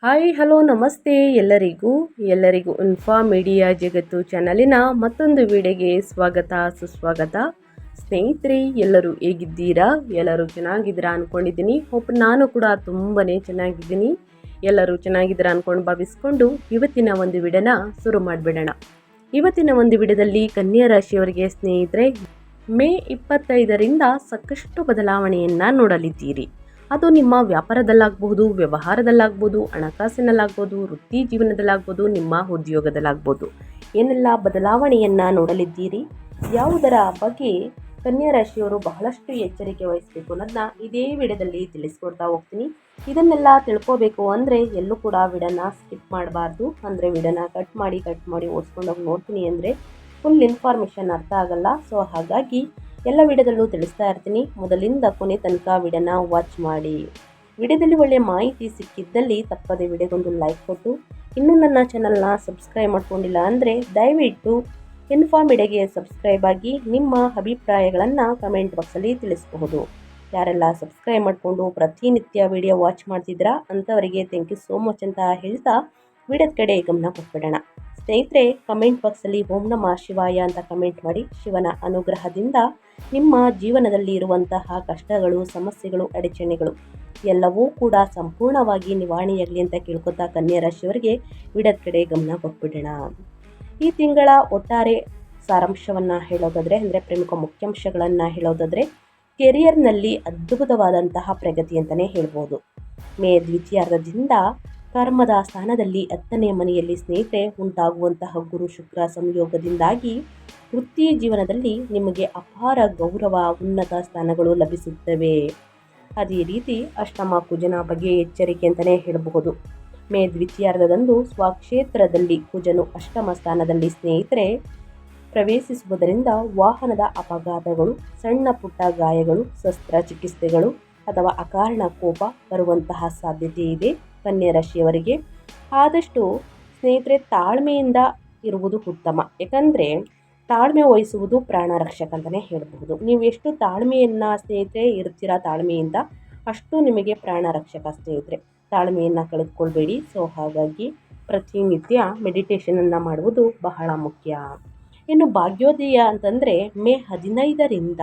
Hi hello ನಮಸ್ತೆ ಎಲ್ಲರಿಗೂ info media ಜಗತ್ತು ಚಾನಲಿನ ಮತ್ತೊಂದು ವಿಡಿಯೋಗೆ ಸ್ವಾಗತ ಸುಸ್ವಾಗತ. ಸ್ನೇಹಿತರೆ, ಎಲ್ಲರೂ ಹೇಗಿದ್ದೀರಾ? ಎಲ್ಲರೂ ಚೆನ್ನಾಗಿದ್ದೀರಾ ಅಂದ್ಕೊಂಡಿದ್ದೀನಿ. ನಾನು ಕೂಡ ತುಂಬಾ ಚೆನ್ನಾಗಿದ್ದೀನಿ. ಎಲ್ಲರೂ ಚೆನ್ನಾಗಿದ್ದೀರಾ ಅಂದ್ಕೊಂಡು ಭಾವಿಸ್ಕೊಂಡು ಇವತ್ತಿನ ಒಂದು ವಿಡಿಯೋನ ಶುರು ಮಾಡಿಬಿಡೋಣ. ಇವತ್ತಿನ ಒಂದು ವಿಡಿಯೋದಲ್ಲಿ ಕನ್ಯಾ ರಾಶಿಯವರಿಗೆ ಸ್ನೇಹಿತರೆ, ಮೇ 25ರಿಂದ ಸಾಕಷ್ಟು ಬದಲಾವಣೆಯನ್ನು ನೋಡಲಿದ್ದೀರಿ. ಅದು ನಿಮ್ಮ ವ್ಯಾಪಾರದಲ್ಲಾಗಬಹುದು, ವ್ಯವಹಾರದಲ್ಲಾಗ್ಬೋದು, ಹಣಕಾಸಿನಲ್ಲಾಗ್ಬೋದು, ವೃತ್ತಿ ಜೀವನದಲ್ಲಾಗ್ಬೋದು, ನಿಮ್ಮ ಉದ್ಯೋಗದಲ್ಲಾಗ್ಬೋದು. ಏನೆಲ್ಲ ಬದಲಾವಣೆಯನ್ನು ನೋಡಲಿದ್ದೀರಿ, ಯಾವುದರ ಬಗ್ಗೆ ಕನ್ಯಾ ರಾಶಿಯವರು ಬಹಳಷ್ಟು ಎಚ್ಚರಿಕೆ ವಹಿಸಬೇಕು ಅನ್ನೋದನ್ನ ಇದೇ ವಿಡಿಯೋದಲ್ಲಿ ತಿಳಿಸ್ಕೊಡ್ತಾ ಹೋಗ್ತೀನಿ. ಇದನ್ನೆಲ್ಲ ತಿಳ್ಕೋಬೇಕು ಅಂದರೆ ಎಲ್ಲೂ ಕೂಡ ವಿಡಿಯೋನ ಸ್ಕಿಪ್ ಮಾಡಬಾರ್ದು. ಅಂದರೆ ವಿಡಿಯೋನ ಕಟ್ ಮಾಡಿ ಓಡಿಸ್ಕೊಂಡೋಗಿ ನೋಡ್ತೀನಿ ಅಂದರೆ ಫುಲ್ ಇನ್ಫಾರ್ಮೇಷನ್ ಅರ್ಥ ಆಗಲ್ಲ. ಸೊ ಹಾಗಾಗಿ ಎಲ್ಲ ವಿಡಿಯೋದಲ್ಲೂ ತಿಳಿಸ್ತಾ ಇರ್ತೀನಿ. ಮೊದಲಿಂದ ಕೊನೆ ತನಕ ವಿಡಿಯೋನ ವಾಚ್ ಮಾಡಿ. ವಿಡಿಯೋದಲ್ಲಿ ಒಳ್ಳೆಯ ಮಾಹಿತಿ ಸಿಕ್ಕಿದ್ದಲ್ಲಿ ತಪ್ಪದೆ ವಿಡಿಯೋಗೊಂದು ಲೈಕ್ ಕೊಟ್ಟು, ಇನ್ನೂ ನನ್ನ ಚಾನಲ್ನ ಸಬ್ಸ್ಕ್ರೈಬ್ ಮಾಡ್ಕೊಂಡಿಲ್ಲ ಅಂದರೆ ದಯವಿಟ್ಟು ಇನ್ಫಾ ಮೀಡಿಯಾಗೆ ಸಬ್ಸ್ಕ್ರೈಬ್ ಆಗಿ ನಿಮ್ಮ ಅಭಿಪ್ರಾಯಗಳನ್ನು ಕಮೆಂಟ್ ಬಾಕ್ಸಲ್ಲಿ ತಿಳಿಸಬಹುದು. ಯಾರೆಲ್ಲ ಸಬ್ಸ್ಕ್ರೈಬ್ ಮಾಡಿಕೊಂಡು ಪ್ರತಿನಿತ್ಯ ವಿಡಿಯೋ ವಾಚ್ ಮಾಡ್ತಿದ್ರಾ ಅಂಥವರಿಗೆ ಥ್ಯಾಂಕ್ ಯು ಸೋ ಮಚ್ ಅಂತ ಹೇಳ್ತಾ ವಿಡಿಯೋದ ಕಡೆ ಗಮನ ಕೊಟ್ಬಿಡೋಣ. ಸ್ನೇಹಿತರೆ, ಕಮೆಂಟ್ ಬಾಕ್ಸಲ್ಲಿ ಓಂ ನಮಃ ಶಿವಾಯ ಅಂತ ಕಮೆಂಟ್ ಮಾಡಿ. ಶಿವನ ಅನುಗ್ರಹದಿಂದ ನಿಮ್ಮ ಜೀವನದಲ್ಲಿ ಇರುವಂತಹ ಕಷ್ಟಗಳು, ಸಮಸ್ಯೆಗಳು, ಅಡಚಣೆಗಳು ಎಲ್ಲವೂ ಕೂಡ ಸಂಪೂರ್ಣವಾಗಿ ನಿವಾರಣೆಯಾಗಲಿ ಅಂತ ಕೇಳ್ಕೊತಾ ಕನ್ಯಾ ರಾಶಿಯವರಿಗೆ ವಿಡಿಯೋದ ಕಡೆ ಗಮನ ಕೊಟ್ಬಿಡೋಣ. ಈ ತಿಂಗಳ ಒಟ್ಟಾರೆ ಸಾರಾಂಶವನ್ನು ಹೇಳೋದಾದರೆ, ಅಂದರೆ ಪ್ರಮುಖ ಮುಖ್ಯಾಂಶಗಳನ್ನು ಹೇಳೋದಾದರೆ, ಕೆರಿಯರ್ನಲ್ಲಿ ಅದ್ಭುತವಾದಂತಹ ಪ್ರಗತಿ ಅಂತಲೇ ಹೇಳ್ಬೋದು. ಮೇ ದ್ವಿತೀಯಾರ್ಧದಿಂದ ಕರ್ಮದ ಸ್ಥಾನದಲ್ಲಿ 10ನೇ ಮನೆಯಲ್ಲಿ ಸ್ನೇಹಿತರೆ ಉಂಟಾಗುವಂತಹ ಗುರು ಶುಕ್ರ ಸಂಯೋಗದಿಂದಾಗಿ ವೃತ್ತಿ ಜೀವನದಲ್ಲಿ ನಿಮಗೆ ಅಪಾರ ಗೌರವ, ಉನ್ನತ ಸ್ಥಾನಗಳು ಲಭಿಸುತ್ತವೆ. ಅದೇ ರೀತಿ ಅಷ್ಟಮ ಕುಜನ ಬಗ್ಗೆ ಎಚ್ಚರಿಕೆ ಅಂತಲೇ ಹೇಳಬಹುದು. ಮೇ ದ್ವಿತೀಯಾರ್ಧದಂದು ಸ್ವಕ್ಷೇತ್ರದಲ್ಲಿ ಕುಜನು ಅಷ್ಟಮ ಸ್ಥಾನದಲ್ಲಿ ಸ್ನೇಹಿತರೆ ಪ್ರವೇಶಿಸುವುದರಿಂದ ವಾಹನದ ಅಪಘಾತಗಳು, ಸಣ್ಣ ಪುಟ್ಟ ಗಾಯಗಳು, ಶಸ್ತ್ರಚಿಕಿತ್ಸೆಗಳು ಅಥವಾ ಅಕಾರಣ ಕೋಪ ಬರುವಂತಹ ಸಾಧ್ಯತೆ ಇದೆ. ಕನ್ಯಾ ರಾಶಿಯವರಿಗೆ ಆದಷ್ಟು ಸ್ನೇಹಿತರೆ ತಾಳ್ಮೆಯಿಂದ ಇರುವುದು ಉತ್ತಮ. ಯಾಕಂದರೆ ತಾಳ್ಮೆ ವಹಿಸುವುದು ಪ್ರಾಣ ರಕ್ಷಕ ಅಂತಲೇ ಹೇಳಬಹುದು. ನೀವು ಎಷ್ಟು ತಾಳ್ಮೆಯನ್ನು ಸ್ನೇಹಿತರೆ ಇರ್ತೀರಾ, ತಾಳ್ಮೆಯಿಂದ ಅಷ್ಟು ನಿಮಗೆ ಪ್ರಾಣ ರಕ್ಷಕ ಸ್ನೇಹಿತರೆ. ತಾಳ್ಮೆಯನ್ನು ಕಳೆದುಕೊಳ್ಬೇಡಿ. ಸೊ ಹಾಗಾಗಿ ಪ್ರತಿನಿತ್ಯ ಮೆಡಿಟೇಷನನ್ನು ಮಾಡುವುದು ಬಹಳ ಮುಖ್ಯ. ಇನ್ನು ಭಾಗ್ಯೋದಯ ಅಂತಂದರೆ ಮೇ 15ರಿಂದ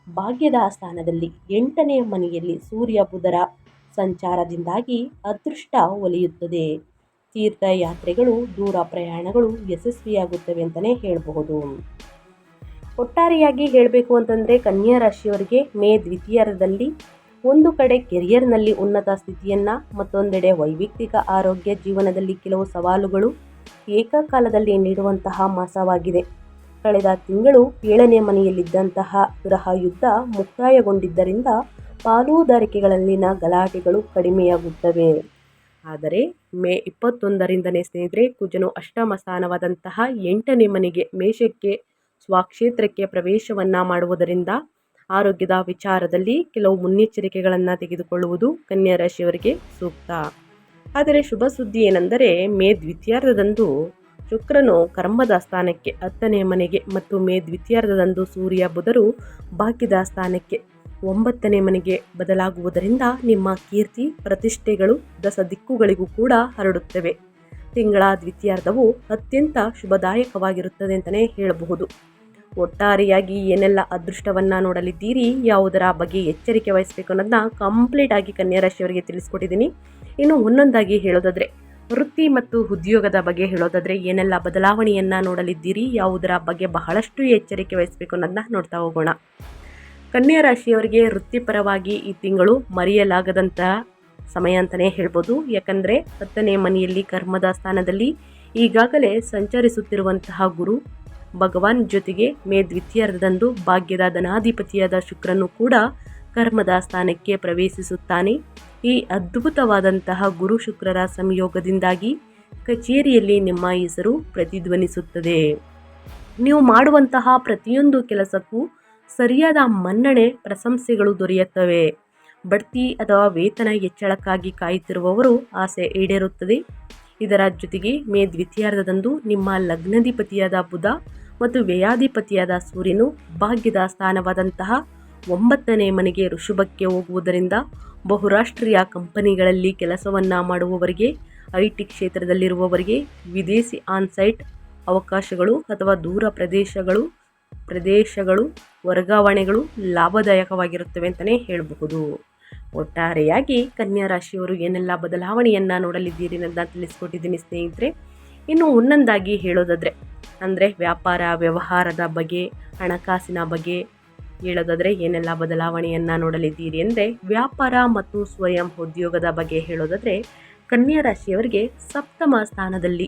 ಭಾಗ್ಯದ ಸ್ಥಾನದಲ್ಲಿ 8ನೇ ಮನೆಯಲ್ಲಿ ಸೂರ್ಯ ಬುಧರ ಸಂಚಾರದಿಂದಾಗಿ ಅದೃಷ್ಟ ಒಲಿಯುತ್ತದೆ. ತೀರ್ಥಯಾತ್ರೆಗಳು, ದೂರ ಪ್ರಯಾಣಗಳು ಯಶಸ್ವಿಯಾಗುತ್ತವೆ ಅಂತಲೇ ಹೇಳಬಹುದು. ಒಟ್ಟಾರೆಯಾಗಿ ಹೇಳಬೇಕು ಅಂತಂದರೆ ಕನ್ಯಾ ರಾಶಿಯವರಿಗೆ ಮೇ ದ್ವಿತೀಯಾರ್ಧದಲ್ಲಿ ಒಂದು ಕಡೆ ಕೆರಿಯರ್ನಲ್ಲಿ ಉನ್ನತ ಸ್ಥಿತಿಯನ್ನು, ಮತ್ತೊಂದೆಡೆ ವೈಯಕ್ತಿಕ ಆರೋಗ್ಯ ಜೀವನದಲ್ಲಿ ಕೆಲವು ಸವಾಲುಗಳು ಏಕಕಾಲದಲ್ಲಿ ನೀಡುವಂತಹ ಮಾಸವಾಗಿದೆ. ಕಳೆದ ತಿಂಗಳು 7ನೇ ಮನೆಯಲ್ಲಿದ್ದಂತಹ ಗ್ರಹ ಯುದ್ಧ ಮುಕ್ತಾಯಗೊಂಡಿದ್ದರಿಂದ ಪಾಲುದಾರಿಕೆಗಳಲ್ಲಿನ ಗಲಾಟೆಗಳು ಕಡಿಮೆಯಾಗುತ್ತವೆ. ಆದರೆ ಮೇ 21ರಿಂದನೇ ಸ್ನೇಹಿತರೆ ಕುಜನು ಅಷ್ಟಮ ಸ್ಥಾನವಾದಂತಹ 8ನೇ ಮನೆಗೆ ಮೇಷಕ್ಕೆ ಸ್ವಕ್ಷೇತ್ರಕ್ಕೆ ಪ್ರವೇಶವನ್ನು ಮಾಡುವುದರಿಂದ ಆರೋಗ್ಯದ ವಿಚಾರದಲ್ಲಿ ಕೆಲವು ಮುನ್ನೆಚ್ಚರಿಕೆಗಳನ್ನು ತೆಗೆದುಕೊಳ್ಳುವುದು ಕನ್ಯಾ ರಾಶಿಯವರಿಗೆ ಸೂಕ್ತ. ಆದರೆ ಶುಭ ಸುದ್ದಿ ಏನೆಂದರೆ ಮೇ ದ್ವಿತೀಯಾರ್ಧದಂದು ಶುಕ್ರನು ಕರ್ಮದ ಸ್ಥಾನಕ್ಕೆ 10ನೇ ಮನೆಗೆ ಮತ್ತು ಮೇ ದ್ವಿತೀಯಾರ್ಧದಂದು ಸೂರ್ಯ ಬುಧರು ಭಾಗ್ಯದ ಸ್ಥಾನಕ್ಕೆ 9ನೇ ಮನೆಗೆ ಬದಲಾಗುವುದರಿಂದ ನಿಮ್ಮ ಕೀರ್ತಿ ಪ್ರತಿಷ್ಠೆಗಳು ದಶ ದಿಕ್ಕುಗಳಿಗೂ ಕೂಡ ಹರಡುತ್ತವೆ. ತಿಂಗಳ ದ್ವಿತೀಯಾರ್ಧವು ಅತ್ಯಂತ ಶುಭದಾಯಕವಾಗಿರುತ್ತದೆ ಅಂತಲೇ ಹೇಳಬಹುದು. ಒಟ್ಟಾರೆಯಾಗಿ ಏನೆಲ್ಲ ಅದೃಷ್ಟವನ್ನು ನೋಡಲಿದ್ದೀರಿ, ಯಾವುದರ ಬಗ್ಗೆ ಎಚ್ಚರಿಕೆ ವಹಿಸಬೇಕು ಅನ್ನೋದನ್ನ ಕಂಪ್ಲೀಟ್ ಆಗಿ ಕನ್ಯಾ ರಾಶಿಯವರಿಗೆ ತಿಳಿಸ್ಕೊಟ್ಟಿದ್ದೀನಿ. ಇನ್ನು ಒಂದೊಂದಾಗಿ ಹೇಳೋದಾದರೆ, ವೃತ್ತಿ ಮತ್ತು ಉದ್ಯೋಗದ ಬಗ್ಗೆ ಹೇಳೋದಾದರೆ ಏನೆಲ್ಲ ಬದಲಾವಣೆಯನ್ನು ನೋಡಲಿದ್ದೀರಿ, ಯಾವುದರ ಬಗ್ಗೆ ಬಹಳಷ್ಟು ಎಚ್ಚರಿಕೆ ವಹಿಸಬೇಕು ಅನ್ನೋದನ್ನ ನೋಡ್ತಾ ಹೋಗೋಣ. ಕನ್ಯಾ ರಾಶಿಯವರಿಗೆ ವೃತ್ತಿಪರವಾಗಿ ಈ ತಿಂಗಳು ಮರೆಯಲಾಗದಂತಹ ಸಮಯ ಅಂತಲೇ ಹೇಳ್ಬೋದು. ಯಾಕಂದರೆ 10ನೇ ಮನೆಯಲ್ಲಿ ಕರ್ಮದ ಸ್ಥಾನದಲ್ಲಿ ಈಗಾಗಲೇ ಸಂಚರಿಸುತ್ತಿರುವಂತಹ ಗುರು ಭಗವಾನ್ ಜೊತೆಗೆ ಮೇ ದ್ವಿತೀಯಾರ್ಧದಂದು ಭಾಗ್ಯದ ಧನಾಧಿಪತಿಯಾದ ಶುಕ್ರನು ಕೂಡ ಕರ್ಮದ ಸ್ಥಾನಕ್ಕೆ ಪ್ರವೇಶಿಸುತ್ತಾನೆ. ಈ ಅದ್ಭುತವಾದಂತಹ ಗುರು ಶುಕ್ರರ ಸಂಯೋಗದಿಂದಾಗಿ ಕಚೇರಿಯಲ್ಲಿ ನಿಮ್ಮ ಹೆಸರು ಪ್ರತಿಧ್ವನಿಸುತ್ತದೆ. ನೀವು ಮಾಡುವಂತಹ ಪ್ರತಿಯೊಂದು ಕೆಲಸಕ್ಕೂ ಸರಿಯಾದ ಮನ್ನಣೆ, ಪ್ರಶಂಸೆಗಳು ದೊರೆಯುತ್ತವೆ. ಬಡ್ತಿ ಅಥವಾ ವೇತನ ಹೆಚ್ಚಳಕ್ಕಾಗಿ ಕಾಯುತ್ತಿರುವವರು ಆಸೆ ಈಡೇರುತ್ತದೆ. ಇದರ ಜೊತೆಗೆ ಮೇ ದ್ವಿತೀಯಾರ್ಧದಂದು ನಿಮ್ಮ ಲಗ್ನಾಧಿಪತಿಯಾದ ಬುಧ ಮತ್ತು ವ್ಯಯಾಧಿಪತಿಯಾದ ಸೂರ್ಯನು ಭಾಗ್ಯದ ಸ್ಥಾನವಾದಂತಹ 9ನೇ ಮನೆಗೆ ಋಷಭಕ್ಕೆ ಹೋಗುವುದರಿಂದ ಬಹುರಾಷ್ಟ್ರೀಯ ಕಂಪನಿಗಳಲ್ಲಿ ಕೆಲಸವನ್ನು ಮಾಡುವವರಿಗೆ IT ಕ್ಷೇತ್ರದಲ್ಲಿರುವವರಿಗೆ ವಿದೇಶಿ ಆನ್ಸೈಟ್ ಅವಕಾಶಗಳು ಅಥವಾ ದೂರ ಪ್ರದೇಶಗಳು ವರ್ಗಾವಣೆಗಳು ಲಾಭದಾಯಕವಾಗಿರುತ್ತವೆ ಅಂತಲೇ ಹೇಳಬಹುದು. ಒಟ್ಟಾರೆಯಾಗಿ ಕನ್ಯಾ ರಾಶಿಯವರು ಏನೆಲ್ಲ ಬದಲಾವಣೆಯನ್ನು ನೋಡಲಿದ್ದೀರಿ ಅನ್ನೋದನ್ನ ತಿಳಿಸ್ಕೊಟ್ಟಿದ್ದೀನಿ ಸ್ನೇಹಿತರೆ. ಇನ್ನು ಒಂದೊಂದಾಗಿ ಹೇಳೋದಾದರೆ ಅಂದರೆ ವ್ಯಾಪಾರ ವ್ಯವಹಾರದ ಬಗ್ಗೆ, ಹಣಕಾಸಿನ ಬಗ್ಗೆ ಹೇಳೋದಾದರೆ ಏನೆಲ್ಲ ಬದಲಾವಣೆಯನ್ನು ನೋಡಲಿದ್ದೀರಿ ಅಂದರೆ, ವ್ಯಾಪಾರ ಮತ್ತು ಸ್ವಯಂ ಉದ್ಯೋಗದ ಬಗ್ಗೆ ಹೇಳೋದಾದರೆ ಕನ್ಯಾ ರಾಶಿಯವರಿಗೆ ಸಪ್ತಮ ಸ್ಥಾನದಲ್ಲಿ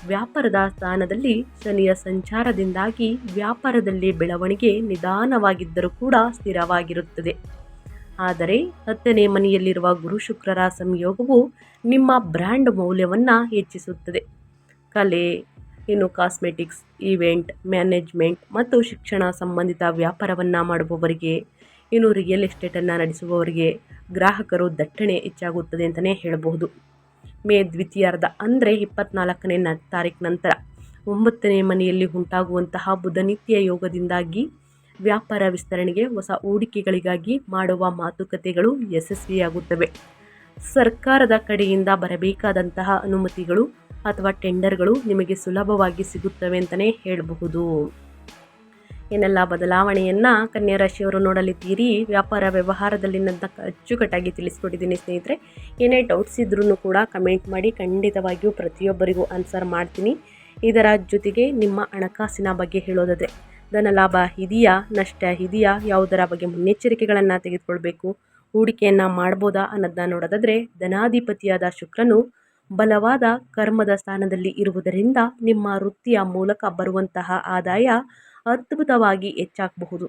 ವ್ಯಾಪಾರದ ಸ್ಥಾನದಲ್ಲಿ ಶನಿಯ ಸಂಚಾರದಿಂದಾಗಿ ವ್ಯಾಪಾರದಲ್ಲಿ ಬೆಳವಣಿಗೆ ನಿಧಾನವಾಗಿದ್ದರೂ ಕೂಡ ಸ್ಥಿರವಾಗಿರುತ್ತದೆ. ಆದರೆ 10ನೇ ಮನೆಯಲ್ಲಿರುವ ಗುರು ಶುಕ್ರರ ಸಂಯೋಗವು ನಿಮ್ಮ ಬ್ರ್ಯಾಂಡ್ ಮೌಲ್ಯವನ್ನು ಹೆಚ್ಚಿಸುತ್ತದೆ. ಕಲೆ, ಇನ್ನು ಕಾಸ್ಮೆಟಿಕ್ಸ್, ಈವೆಂಟ್ ಮ್ಯಾನೇಜ್ಮೆಂಟ್ ಮತ್ತು ಶಿಕ್ಷಣ ಸಂಬಂಧಿತ ವ್ಯಾಪಾರವನ್ನು ಮಾಡುವವರಿಗೆ, ಇನ್ನು ರಿಯಲ್ ಎಸ್ಟೇಟನ್ನು ನಡೆಸುವವರಿಗೆ ಗ್ರಾಹಕರು ದಟ್ಟಣೆ ಹೆಚ್ಚಾಗುತ್ತದೆ ಅಂತಲೇ ಹೇಳಬಹುದು. ಮೇ ದ್ವಿತೀಯಾರ್ಧ ಅಂದರೆ 24ನೇ ತಾರೀಕು ನಂತರ 9ನೇ ಮನೆಯಲ್ಲಿ ಉಂಟಾಗುವಂತಹ ಬುಧನಿತ್ಯ ಯೋಗದಿಂದಾಗಿ ವ್ಯಾಪಾರ ವಿಸ್ತರಣೆಗೆ, ಹೊಸ ಹೂಡಿಕೆಗಳಿಗಾಗಿ ಮಾಡುವ ಮಾತುಕತೆಗಳು ಯಶಸ್ವಿಯಾಗುತ್ತವೆ. ಸರ್ಕಾರದ ಕಡೆಯಿಂದ ಬರಬೇಕಾದಂತಹ ಅನುಮತಿಗಳು ಅಥವಾ ಟೆಂಡರ್ಗಳು ನಿಮಗೆ ಸುಲಭವಾಗಿ ಸಿಗುತ್ತವೆ ಅಂತಲೇ ಹೇಳಬಹುದು. ಏನೆಲ್ಲ ಬದಲಾವಣೆಯನ್ನು ಕನ್ಯಾ ರಾಶಿಯವರು ನೋಡಲಿದ್ದೀರಿ, ವ್ಯಾಪಾರ ವ್ಯವಹಾರದಲ್ಲಿ ನನ್ನ ಅಚ್ಚುಕಟ್ಟಾಗಿ ತಿಳಿಸ್ಕೊಟ್ಟಿದ್ದೀನಿ ಸ್ನೇಹಿತರೆ. ಏನೇ ಡೌಟ್ಸ್ ಇದ್ರೂ ಕೂಡ ಕಮೆಂಟ್ ಮಾಡಿ, ಖಂಡಿತವಾಗಿಯೂ ಪ್ರತಿಯೊಬ್ಬರಿಗೂ ಆನ್ಸರ್ ಮಾಡ್ತೀನಿ. ಇದರ ಜೊತೆಗೆ ನಿಮ್ಮ ಹಣಕಾಸಿನ ಬಗ್ಗೆ ಹೇಳೋದಾದರೆ ಧನ ಲಾಭ ಇದೆಯಾ, ನಷ್ಟ ಇದೆಯಾ, ಯಾವುದರ ಬಗ್ಗೆ ಮುನ್ನೆಚ್ಚರಿಕೆಗಳನ್ನು ತೆಗೆದುಕೊಳ್ಬೇಕು, ಹೂಡಿಕೆಯನ್ನು ಮಾಡ್ಬೋದಾ ಅನ್ನೋದನ್ನ ನೋಡೋದಾದರೆ ಧನಾಧಿಪತಿಯಾದ ಶುಕ್ರನು ಬಲವಾದ ಕರ್ಮದ ಸ್ಥಾನದಲ್ಲಿ ಇರುವುದರಿಂದ ನಿಮ್ಮ ವೃತ್ತಿಯ ಮೂಲಕ ಬರುವಂತಹ ಆದಾಯ ಅದ್ಭುತವಾಗಿ ಹೆಚ್ಚಾಗಬಹುದು.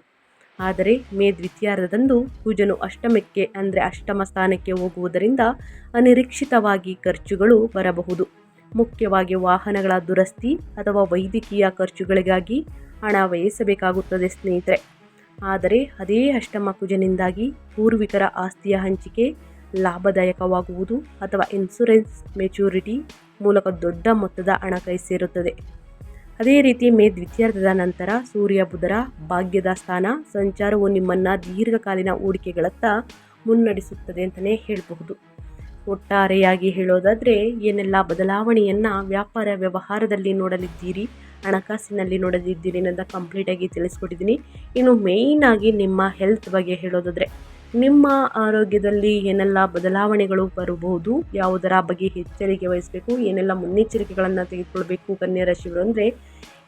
ಆದರೆ ಮೇ ದ್ವಿತೀಯಾರ್ಧದಂದು ಕುಜನು ಅಷ್ಟಮಕ್ಕೆ ಅಂದರೆ ಅಷ್ಟಮ ಸ್ಥಾನಕ್ಕೆ ಹೋಗುವುದರಿಂದ ಅನಿರೀಕ್ಷಿತವಾಗಿ ಖರ್ಚುಗಳು ಬರಬಹುದು. ಮುಖ್ಯವಾಗಿ ವಾಹನಗಳ ದುರಸ್ತಿ ಅಥವಾ ವೈದ್ಯಕೀಯ ಖರ್ಚುಗಳಿಗಾಗಿ ಹಣ ವ್ಯಯಿಸಬೇಕಾಗುತ್ತದೆ ಸ್ನೇಹಿತರೆ. ಆದರೆ ಅದೇ ಅಷ್ಟಮ ಕುಜನಿಂದಾಗಿ ಪೂರ್ವಿಕರ ಆಸ್ತಿಯ ಹಂಚಿಕೆ ಲಾಭದಾಯಕವಾಗುವುದು ಅಥವಾ ಇನ್ಶೂರೆನ್ಸ್ ಮೆಚುರಿಟಿ ಮೂಲಕ ದೊಡ್ಡ ಮೊತ್ತದ ಹಣ ಕೈ ಸೇರುತ್ತದೆ. ಅದೇ ರೀತಿ ಮೇ ದ್ವಿತೀಯಾರ್ಧದ ನಂತರ ಸೂರ್ಯ ಬುಧರ ಭಾಗ್ಯದ ಸ್ಥಾನ ಸಂಚಾರವು ನಿಮ್ಮನ್ನು ದೀರ್ಘಕಾಲೀನ ಹೂಡಿಕೆಗಳತ್ತ ಮುನ್ನಡೆಸುತ್ತದೆ ಅಂತಲೇ ಹೇಳಬಹುದು. ಒಟ್ಟಾರೆಯಾಗಿ ಹೇಳೋದಾದರೆ ಏನೆಲ್ಲ ಬದಲಾವಣೆಯನ್ನು ವ್ಯಾಪಾರ ವ್ಯವಹಾರದಲ್ಲಿ ನೋಡಲಿದ್ದೀರಿ, ಹಣಕಾಸಿನಲ್ಲಿ ನೋಡಲಿದ್ದೀರಿ ಅನ್ನೋದನ್ನ ಕಂಪ್ಲೀಟಾಗಿ ತಿಳಿಸ್ಕೊಟ್ಟಿದ್ದೀನಿ. ಇನ್ನು ಮೇಯ್ನಾಗಿ ನಿಮ್ಮ ಹೆಲ್ತ್ ಬಗ್ಗೆ ಹೇಳೋದಾದರೆ ನಿಮ್ಮ ಆರೋಗ್ಯದಲ್ಲಿ ಏನೆಲ್ಲ ಬದಲಾವಣೆಗಳು ಬರಬಹುದು, ಯಾವುದರ ಬಗ್ಗೆ ಎಚ್ಚರಿಕೆ ವಹಿಸಬೇಕು, ಏನೆಲ್ಲ ಮುನ್ನೆಚ್ಚರಿಕೆಗಳನ್ನು ತೆಗೆದುಕೊಳ್ಬೇಕು ಕನ್ಯಾ ರಾಶಿಯವರು ಅಂದರೆ,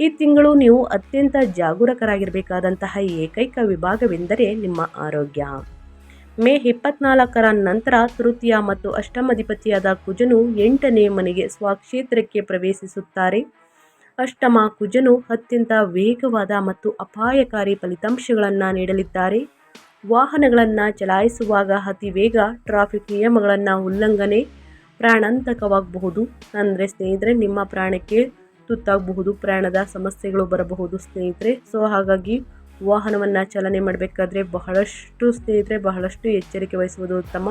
ಈ ತಿಂಗಳು ನೀವು ಅತ್ಯಂತ ಜಾಗರೂಕರಾಗಿರಬೇಕಾದಂತಹ ಏಕೈಕ ವಿಭಾಗವೆಂದರೆ ನಿಮ್ಮ ಆರೋಗ್ಯ. ಮೇ 24ರ ನಂತರ ತೃತೀಯ ಮತ್ತು ಅಷ್ಟಮಾಧಿಪತಿಯಾದ ಕುಜನು 8ನೇ ಮನೆಗೆ ಸ್ವಕ್ಷೇತ್ರಕ್ಕೆ ಪ್ರವೇಶಿಸುತ್ತಾರೆ. ಅಷ್ಟಮ ಕುಜನು ಅತ್ಯಂತ ವೇಗವಾದ ಮತ್ತು ಅಪಾಯಕಾರಿ ಫಲಿತಾಂಶಗಳನ್ನು ನೀಡಲಿದ್ದಾರೆ. ವಾಹನಗಳನ್ನು ಚಲಾಯಿಸುವಾಗ ಅತಿ ವೇಗ, ಟ್ರಾಫಿಕ್ ನಿಯಮಗಳನ್ನು ಉಲ್ಲಂಘನೆ ಪ್ರಾಣಾಂತಕವಾಗಬಹುದು. ಅಂದರೆ ಸ್ನೇಹಿತರೆ ನಿಮ್ಮ ಪ್ರಾಣಕ್ಕೆ ತುತ್ತಾಗಬಹುದು, ಪ್ರಾಣದ ಸಮಸ್ಯೆಗಳು ಬರಬಹುದು ಸ್ನೇಹಿತರೆ. ಸೊ ಹಾಗಾಗಿ ವಾಹನವನ್ನು ಚಾಲನೆ ಮಾಡಬೇಕಾದ್ರೆ ಬಹಳಷ್ಟು ಎಚ್ಚರಿಕೆ ವಹಿಸುವುದು ಉತ್ತಮ.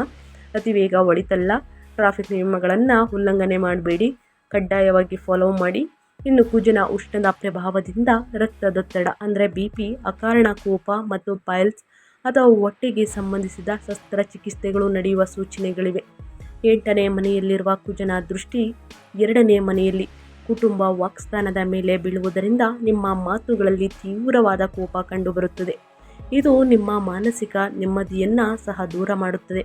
ಅತಿ ವೇಗ ಒಳಿತಲ್ಲ, ಟ್ರಾಫಿಕ್ ನಿಯಮಗಳನ್ನು ಉಲ್ಲಂಘನೆ ಮಾಡಬೇಡಿ, ಕಡ್ಡಾಯವಾಗಿ ಫಾಲೋ ಮಾಡಿ. ಇನ್ನು ಕುಜನ ಉಷ್ಣದ ಪ್ರಭಾವದಿಂದ ರಕ್ತದೊತ್ತಡ ಅಂದರೆ BP, ಅಕಾರಣ ಕೋಪ ಮತ್ತು ಪೈಲ್ಸ್ ಅಥವಾ ಹೊಟ್ಟೆಗೆ ಸಂಬಂಧಿಸಿದ ಶಸ್ತ್ರಚಿಕಿತ್ಸೆಗಳು ನಡೆಯುವ ಸೂಚನೆಗಳಿವೆ. 8ನೇ ಮನೆಯಲ್ಲಿರುವ ಕುಜನ ದೃಷ್ಟಿ 2ನೇ ಮನೆಯಲ್ಲಿ ಕುಟುಂಬ ವಾಕ್ಸ್ಥಾನದ ಮೇಲೆ ಬೀಳುವುದರಿಂದ ನಿಮ್ಮ ಮಾತುಗಳಲ್ಲಿ ತೀವ್ರವಾದ ಕೋಪ ಕಂಡುಬರುತ್ತದೆ. ಇದು ನಿಮ್ಮ ಮಾನಸಿಕ ನೆಮ್ಮದಿಯನ್ನು ಸಹ ದೂರ ಮಾಡುತ್ತದೆ.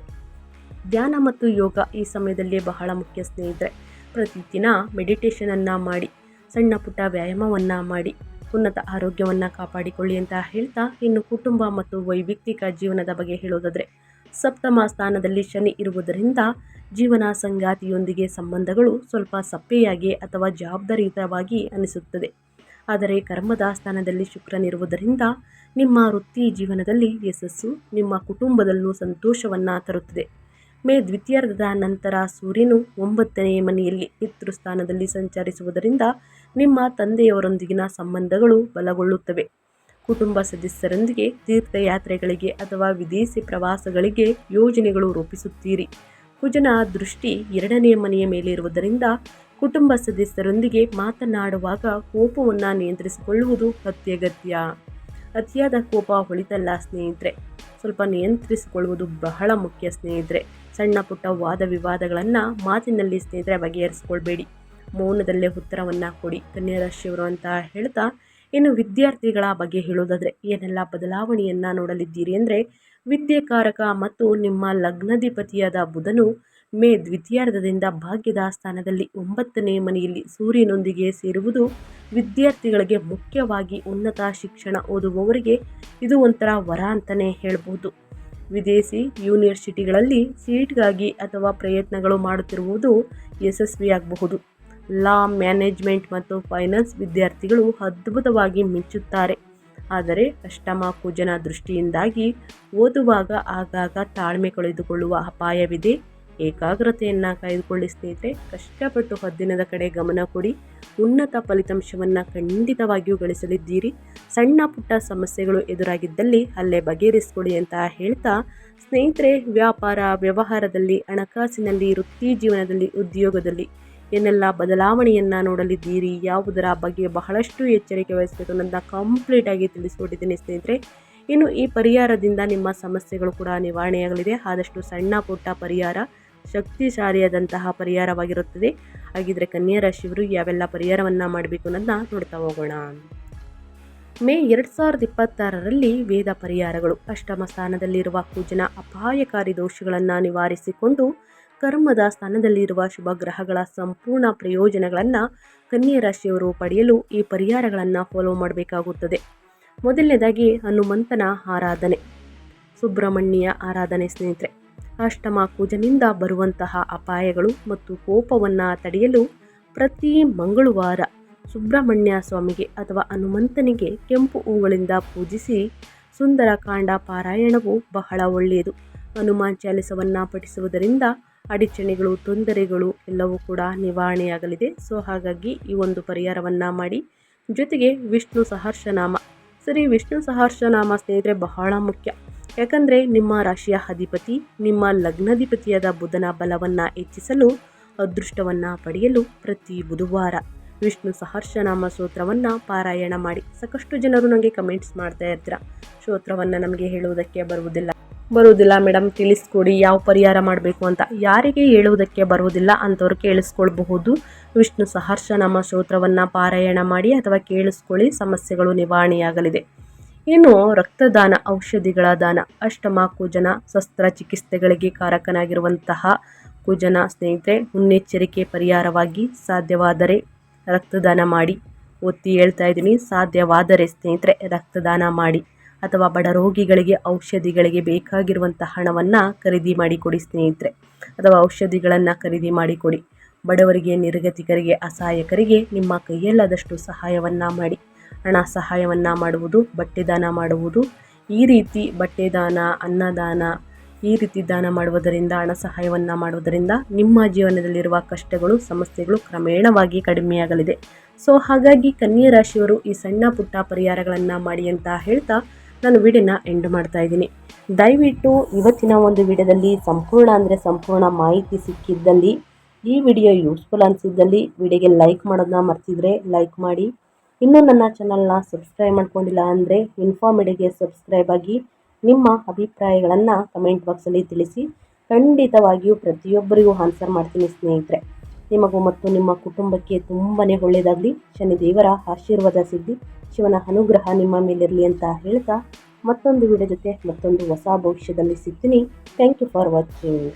ಧ್ಯಾನ ಮತ್ತು ಯೋಗ ಈ ಸಮಯದಲ್ಲಿ ಬಹಳ ಮುಖ್ಯ ಸ್ನೇಹಿತರೆ. ಪ್ರತಿದಿನ ಮೆಡಿಟೇಷನನ್ನು ಮಾಡಿ, ಸಣ್ಣ ಪುಟ್ಟ ವ್ಯಾಯಾಮವನ್ನು ಮಾಡಿ ಉನ್ನತ ಆರೋಗ್ಯವನ್ನು ಕಾಪಾಡಿಕೊಳ್ಳಿ ಅಂತ ಹೇಳ್ತಾ, ಇನ್ನು ಕುಟುಂಬ ಮತ್ತು ವೈಯಕ್ತಿಕ ಜೀವನದ ಬಗ್ಗೆ ಹೇಳೋದಾದರೆ ಸಪ್ತಮ ಸ್ಥಾನದಲ್ಲಿ ಶನಿ ಇರುವುದರಿಂದ ಜೀವನ ಸಂಗಾತಿಯೊಂದಿಗೆ ಸಂಬಂಧಗಳು ಸ್ವಲ್ಪ ಸಪ್ಪೆಯಾಗಿ ಅಥವಾ ಜವಾಬ್ದಾರಿಯುತವಾಗಿ ಅನಿಸುತ್ತದೆ. ಆದರೆ ಕರ್ಮದ ಸ್ಥಾನದಲ್ಲಿ ಶುಕ್ರನಿರುವುದರಿಂದ ನಿಮ್ಮ ವೃತ್ತಿ ಜೀವನದಲ್ಲಿ ಯಶಸ್ಸು, ನಿಮ್ಮ ಕುಟುಂಬದಲ್ಲೂ ಸಂತೋಷವನ್ನು ತರುತ್ತದೆ. ಮೇ ದ್ವಿತೀಯಾರ್ಧದ ನಂತರ ಸೂರ್ಯನು 9ನೇ ಮನೆಯಲ್ಲಿ ಪಿತೃಸ್ಥಾನದಲ್ಲಿ ಸಂಚರಿಸುವುದರಿಂದ ನಿಮ್ಮ ತಂದೆಯವರೊಂದಿಗಿನ ಸಂಬಂಧಗಳು ಬಲಗೊಳ್ಳುತ್ತವೆ. ಕುಟುಂಬ ಸದಸ್ಯರೊಂದಿಗೆ ತೀರ್ಥಯಾತ್ರೆಗಳಿಗೆ ಅಥವಾ ವಿದೇಶಿ ಪ್ರವಾಸಗಳಿಗೆ ಯೋಜನೆಗಳು ರೂಪಿಸುತ್ತೀರಿ. ಕುಜನ ದೃಷ್ಟಿ 2ನೇ ಮನೆಯ ಮೇಲೆ ಇರುವುದರಿಂದ ಕುಟುಂಬ ಸದಸ್ಯರೊಂದಿಗೆ ಮಾತನಾಡುವಾಗ ಕೋಪವನ್ನು ನಿಯಂತ್ರಿಸಿಕೊಳ್ಳುವುದು ಅತ್ಯಗತ್ಯ. ಅತಿಯಾದ ಕೋಪ ಒಳಿತಲ್ಲ ಸ್ನೇಹಿತರೆ, ಸ್ವಲ್ಪ ನಿಯಂತ್ರಿಸಿಕೊಳ್ಳುವುದು ಬಹಳ ಮುಖ್ಯ ಸ್ನೇಹಿತರೆ. ಸಣ್ಣ ಪುಟ್ಟ ವಾದ ವಿವಾದಗಳನ್ನು ಮಾತಿನಲ್ಲಿ ಸ್ನೇಹಿತರೆ ಬಗೆಹರಿಸ್ಕೊಳ್ಬೇಡಿ, ಮೌನದಲ್ಲೇ ಉತ್ತರವನ್ನು ಕೊಡಿ ಕನ್ಯಾ ರಾಶಿಯವರು ಅಂತ ಹೇಳ್ತಾ, ಇನ್ನು ವಿದ್ಯಾರ್ಥಿಗಳ ಬಗ್ಗೆ ಹೇಳೋದಾದರೆ ಏನೆಲ್ಲ ಬದಲಾವಣೆಯನ್ನು ನೋಡಲಿದ್ದೀರಿ ಅಂದರೆ, ವಿದ್ಯೆಕಾರಕ ಮತ್ತು ನಿಮ್ಮ ಲಗ್ನಾಧಿಪತಿಯಾದ ಬುಧನು ಮೇ ದ್ವಿತೀಯಾರ್ಧದಿಂದ ಭಾಗ್ಯದ ಸ್ಥಾನದಲ್ಲಿ 9ನೇ ಮನೆಯಲ್ಲಿ ಸೂರ್ಯನೊಂದಿಗೆ ಸೇರುವುದು ವಿದ್ಯಾರ್ಥಿಗಳಿಗೆ, ಮುಖ್ಯವಾಗಿ ಉನ್ನತ ಶಿಕ್ಷಣ ಓದುವವರಿಗೆ ಇದು ಒಂಥರ ವರ ಅಂತಲೇ ಹೇಳ್ಬೋದು. ವಿದೇಶಿ ಯೂನಿವರ್ಸಿಟಿಗಳಲ್ಲಿ ಸೀಟ್ಗಾಗಿ ಅಥವಾ ಪ್ರಯತ್ನಗಳು ಮಾಡುತ್ತಿರುವುದು ಯಶಸ್ವಿಯಾಗಬಹುದು. ಲಾ, ಮ್ಯಾನೇಜ್ಮೆಂಟ್ ಮತ್ತು ಫೈನಾನ್ಸ್ ವಿದ್ಯಾರ್ಥಿಗಳು ಅದ್ಭುತವಾಗಿ ಮಿಂಚುತ್ತಾರೆ. ಆದರೆ ಅಷ್ಟಮ ಕುಜನ ದೃಷ್ಟಿಯಿಂದಾಗಿ ಓದುವಾಗ ಆಗಾಗ ತಾಳ್ಮೆ ಕಳೆದುಕೊಳ್ಳುವ ಅಪಾಯವಿದೆ. ಏಕಾಗ್ರತೆಯನ್ನು ಕಾಯ್ದುಕೊಳ್ಳಿ ಸ್ನೇಹಿತರೆ. ಕಷ್ಟಪಟ್ಟು ಅಧ್ಯಯನದ ಕಡೆ ಗಮನ ಕೊಡಿ. ಉನ್ನತ ಫಲಿತಾಂಶವನ್ನು ಖಂಡಿತವಾಗಿಯೂ ಗಳಿಸಲಿದ್ದೀರಿ. ಸಣ್ಣ ಪುಟ್ಟ ಸಮಸ್ಯೆಗಳು ಎದುರಾಗಿದ್ದಲ್ಲಿ ಅಲ್ಲೇ ಬಗೆಹರಿಸಿಕೊಡಿ ಅಂತ ಹೇಳ್ತಾ, ಸ್ನೇಹಿತರೆ ವ್ಯಾಪಾರ ವ್ಯವಹಾರದಲ್ಲಿ, ಹಣಕಾಸಿನಲ್ಲಿ, ವೃತ್ತಿ ಜೀವನದಲ್ಲಿ, ಉದ್ಯೋಗದಲ್ಲಿ ಏನೆಲ್ಲ ಬದಲಾವಣೆಯನ್ನು ನೋಡಲಿದ್ದೀರಿ, ಯಾವುದರ ಬಗ್ಗೆ ಬಹಳಷ್ಟು ಎಚ್ಚರಿಕೆ ವಹಿಸಬೇಕು ಅನ್ನೋದನ್ನ ಕಂಪ್ಲೀಟಾಗಿ ತಿಳಿಸ್ಕೊಟ್ಟಿದ್ದೀನಿ ಸ್ನೇಹಿತರೆ. ಇನ್ನು ಈ ಪರಿಹಾರದಿಂದ ನಿಮ್ಮ ಸಮಸ್ಯೆಗಳು ಕೂಡ ನಿವಾರಣೆಯಾಗಲಿದೆ. ಆದಷ್ಟು ಸಣ್ಣ ಪುಟ್ಟ ಪರಿಹಾರ ಶಕ್ತಿಶಾಲಿಯಾದಂತಹ ಪರಿಹಾರವಾಗಿರುತ್ತದೆ. ಹಾಗಿದ್ರೆ ಕನ್ಯಾ ರಾಶಿಯವರು ಯಾವೆಲ್ಲ ಪರಿಹಾರವನ್ನು ಮಾಡಬೇಕು ಅನ್ನೋದನ್ನ ನೋಡ್ತಾ ಹೋಗೋಣ. ಮೇ 2026ರಲ್ಲಿ ವೇದ ಪರಿಹಾರಗಳು. ಅಷ್ಟಮ ಸ್ಥಾನದಲ್ಲಿರುವ ಕುಜನ ಅಪಾಯಕಾರಿ ದೋಷಗಳನ್ನು ನಿವಾರಿಸಿಕೊಂಡು ಕರ್ಮದ ಸ್ಥಾನದಲ್ಲಿರುವ ಶುಭ ಗ್ರಹಗಳ ಸಂಪೂರ್ಣ ಪ್ರಯೋಜನಗಳನ್ನು ಕನ್ಯಾ ರಾಶಿಯವರು ಪಡೆಯಲು ಈ ಪರಿಹಾರಗಳನ್ನು ಫಾಲೋ ಮಾಡಬೇಕಾಗುತ್ತದೆ. ಮೊದಲನೇದಾಗಿ ಹನುಮಂತನ ಆರಾಧನೆ, ಸುಬ್ರಹ್ಮಣ್ಯ ಆರಾಧನೆ ಸ್ನೇಹಿತರೆ. ಅಷ್ಟಮ ಕುಜನಿಂದ ಬರುವಂತಹ ಅಪಾಯಗಳು ಮತ್ತು ಕೋಪವನ್ನು ತಡೆಯಲು ಪ್ರತಿ ಮಂಗಳವಾರ ಸುಬ್ರಹ್ಮಣ್ಯ ಸ್ವಾಮಿಗೆ ಅಥವಾ ಹನುಮಂತನಿಗೆ ಕೆಂಪು ಹೂಗಳಿಂದ ಪೂಜಿಸಿ ಸುಂದರಕಾಂಡ ಪಾರಾಯಣವು ಬಹಳ ಒಳ್ಳೆಯದು. ಹನುಮಾನ್ ಚಾಲಿಸವನ್ನು ಪಠಿಸುವುದರಿಂದ ಅಡಚಣೆಗಳು, ತೊಂದರೆಗಳು ಎಲ್ಲವೂ ಕೂಡ ನಿವಾರಣೆಯಾಗಲಿದೆ. ಸೊ ಹಾಗಾಗಿ ಈ ಒಂದು ಪರಿಹಾರವನ್ನು ಮಾಡಿ. ಜೊತೆಗೆ ವಿಷ್ಣು ಸಹಸ್ರನಾಮ. ಸರಿ, ವಿಷ್ಣು ಸಹಸ್ರನಾಮ ಸ್ನೇಹಿತರೆ ಬಹಳ ಮುಖ್ಯ. ಯಾಕಂದರೆ ನಿಮ್ಮ ರಾಶಿಯ ಅಧಿಪತಿ, ನಿಮ್ಮ ಲಗ್ನಾಧಿಪತಿಯಾದ ಬುಧನ ಬಲವನ್ನು ಹೆಚ್ಚಿಸಲು, ಅದೃಷ್ಟವನ್ನು ಪಡೆಯಲು ಪ್ರತಿ ಬುಧವಾರ ವಿಷ್ಣು ಸಹಸ್ರನಾಮ ಸ್ತೋತ್ರವನ್ನು ಪಾರಾಯಣ ಮಾಡಿ. ಸಾಕಷ್ಟು ಜನರು ನನಗೆ ಕಮೆಂಟ್ಸ್ ಮಾಡ್ತಾ ಇರ್ತೀರ, ಸ್ತೋತ್ರವನ್ನು ನಮಗೆ ಹೇಳುವುದಕ್ಕೆ ಬರುವುದಿಲ್ಲ ಮೇಡಮ್, ತಿಳಿಸ್ಕೊಡಿ ಯಾವ ಪರಿಹಾರ ಮಾಡಬೇಕು ಅಂತ. ಯಾರಿಗೆ ಹೇಳುವುದಕ್ಕೆ ಬರುವುದಿಲ್ಲ ಅಂಥವ್ರು ಕೇಳಿಸ್ಕೊಳ್ಬಹುದು. ವಿಷ್ಣು ಸಹಸ್ರನಾಮ ಸ್ತೋತ್ರವನ್ನು ಪಾರಾಯಣ ಮಾಡಿ ಅಥವಾ ಕೇಳಿಸ್ಕೊಳ್ಳಿ, ಸಮಸ್ಯೆಗಳು ನಿವಾರಣೆಯಾಗಲಿದೆ. ಇನ್ನು ರಕ್ತದಾನ, ಔಷಧಿಗಳ ದಾನ. ಅಷ್ಟಮ ಕುಜನ ಶಸ್ತ್ರಚಿಕಿತ್ಸೆಗಳಿಗೆ ಕಾರಕನಾಗಿರುವಂತಹ ಕುಜನ ಸ್ನೇಹಿತರೆ ಮುನ್ನೆಚ್ಚರಿಕೆ ಪರಿಹಾರವಾಗಿ ಸಾಧ್ಯವಾದರೆ ರಕ್ತದಾನ ಮಾಡಿ. ಒತ್ತಿ ಹೇಳ್ತಾ ಇದ್ದೀನಿ, ಸಾಧ್ಯವಾದರೆ ಸ್ನೇಹಿತರೆ ರಕ್ತದಾನ ಮಾಡಿ. ಅಥವಾ ಬಡ ರೋಗಿಗಳಿಗೆ ಔಷಧಿಗಳಿಗೆ ಬೇಕಾಗಿರುವಂಥ ಹಣವನ್ನು ಖರೀದಿ ಮಾಡಿಕೊಡಿ ಸ್ನೇಹಿತರೆ, ಅಥವಾ ಔಷಧಿಗಳನ್ನು ಖರೀದಿ ಮಾಡಿಕೊಡಿ. ಬಡವರಿಗೆ, ನಿರ್ಗತಿಕರಿಗೆ, ಅಸಹಾಯಕರಿಗೆ ನಿಮ್ಮ ಕೈಯಲ್ಲಾದಷ್ಟು ಸಹಾಯವನ್ನು ಮಾಡಿ. ಹಣ ಸಹಾಯವನ್ನು ಮಾಡುವುದು, ಬಟ್ಟೆ ದಾನ ಮಾಡುವುದು, ಈ ರೀತಿ ಬಟ್ಟೆ ದಾನ, ಅನ್ನದಾನ, ಈ ರೀತಿ ದಾನ ಮಾಡುವುದರಿಂದ, ಹಣ ಸಹಾಯವನ್ನು ಮಾಡುವುದರಿಂದ ನಿಮ್ಮ ಜೀವನದಲ್ಲಿರುವ ಕಷ್ಟಗಳು, ಸಮಸ್ಯೆಗಳು ಕ್ರಮೇಣವಾಗಿ ಕಡಿಮೆಯಾಗಲಿದೆ. ಸೊ ಹಾಗಾಗಿ ಕನ್ಯಾ ರಾಶಿಯವರು ಈ ಸಣ್ಣ ಪುಟ್ಟ ಪರಿಹಾರಗಳನ್ನು ಮಾಡಿ ಅಂತ ಹೇಳ್ತಾ ನಾನು ವಿಡಿಯೋನ ಎಂಡ್ ಮಾಡ್ತಾ ಇದ್ದೀನಿ. ದಯವಿಟ್ಟು ಇವತ್ತಿನ ಒಂದು ವಿಡಿಯೋದಲ್ಲಿ ಸಂಪೂರ್ಣ ಮಾಹಿತಿ ಸಿಕ್ಕಿದ್ದಲ್ಲಿ, ಈ ವಿಡಿಯೋ ಯೂಸ್ಫುಲ್ ಅನಿಸಿದ್ದಲ್ಲಿ ವಿಡಿಯೋಗೆ ಲೈಕ್ ಮಾಡೋದನ್ನ ಮರ್ತಿದ್ರೆ ಲೈಕ್ ಮಾಡಿ. ಇನ್ನೂ ನನ್ನ ಚಾನಲ್ನ ಸಬ್ಸ್ಕ್ರೈಬ್ ಮಾಡ್ಕೊಂಡಿಲ್ಲ ಅಂದರೆ ಇನ್ಫಾರ್ಮೇಟಿವ್ಗೆ ಸಬ್ಸ್ಕ್ರೈಬ್ ಆಗಿ ನಿಮ್ಮ ಅಭಿಪ್ರಾಯಗಳನ್ನು ಕಮೆಂಟ್ ಬಾಕ್ಸಲ್ಲಿ ತಿಳಿಸಿ. ಖಂಡಿತವಾಗಿಯೂ ಪ್ರತಿಯೊಬ್ಬರಿಗೂ ಆನ್ಸರ್ ಮಾಡ್ತೀನಿ ಸ್ನೇಹಿತರೆ. ನಿಮಗೂ ಮತ್ತು ನಿಮ್ಮ ಕುಟುಂಬಕ್ಕೆ ತುಂಬಾ ಒಳ್ಳೆಯದಾಗಲಿ. ಶನಿದೇವರ ಆಶೀರ್ವಾದ ಸಿಗಲಿ, ಶಿವನ ಅನುಗ್ರಹ ನಿಮ್ಮ ಮೇಲಿರಲಿ ಅಂತ ಹೇಳ್ತಾ ಮತ್ತೊಂದು ವಿಡಿಯೋ ಜೊತೆ ಮತ್ತೊಂದು ಹೊಸ ಭವಿಷ್ಯದಲ್ಲಿ ಸಿಗ್ತೀನಿ. Thank you for watching.